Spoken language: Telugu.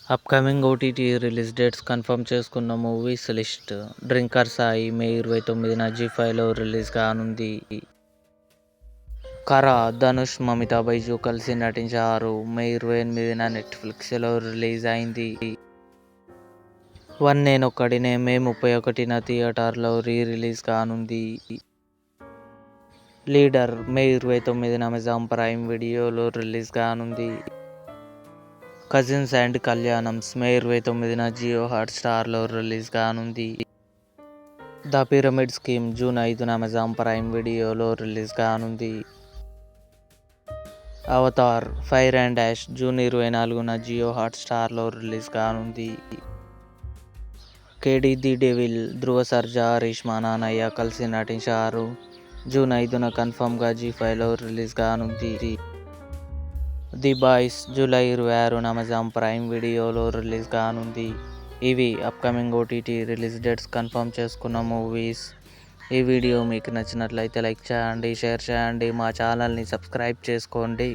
Upcoming OTT release dates confirm చేసుకున్న మూవీస్ లిస్ట్. 'డ్రింకర్ సాయి' మే 29న జీ5లో రిలీజ్ కానుంది. 'కర' ధనుష్, మమితా బైజు కలిసి నటించారు. మే 28న నెట్ఫ్లిక్స్లో రిలీజ్ అయింది. 'వన్ నేనొక్కడినే' మే 31న థియేటర్లో రీ రిలీజ్ కానుంది. 'లీడర్' మే 29న అమెజాన్ ప్రైమ్ వీడియోలో రిలీజ్ కానుంది. 'కజిన్స్ అండ్ కళ్యాణమ్స్' మే 29న జియో హాట్స్టార్లో రిలీజ్ కానుంది. 'ద పిరమిడ్ స్కీమ్' జూన్ 5న అమెజాన్ ప్రైమ్ వీడియోలో రిలీజ్ కానుంది. 'Avatar fire and ash' June 24న జియో హాట్స్టార్లో రిలీజ్ కానుంది. 'కేడీ ది డెవిల్' ధ్రువ సర్జా, హరీష్ మానానయ్య కలిసి నటించారు. జూన్ 5న కన్ఫర్మ్గా జీ5లో రిలీజ్ కానుంది. 'ది బాయ్స్' జూలై 26న అమెజాన్ ప్రైమ్ వీడియోలో రిలీజ్ కానుంది. ఇవి upcoming OTT release dates confirm చేసుకున్న మూవీస్. ఈ వీడియో మీకు నచ్చినట్లయితే లైక్ చేయండి, షేర్ చేయండి, మా ఛానల్ని సబ్స్క్రైబ్ చేసుకోండి.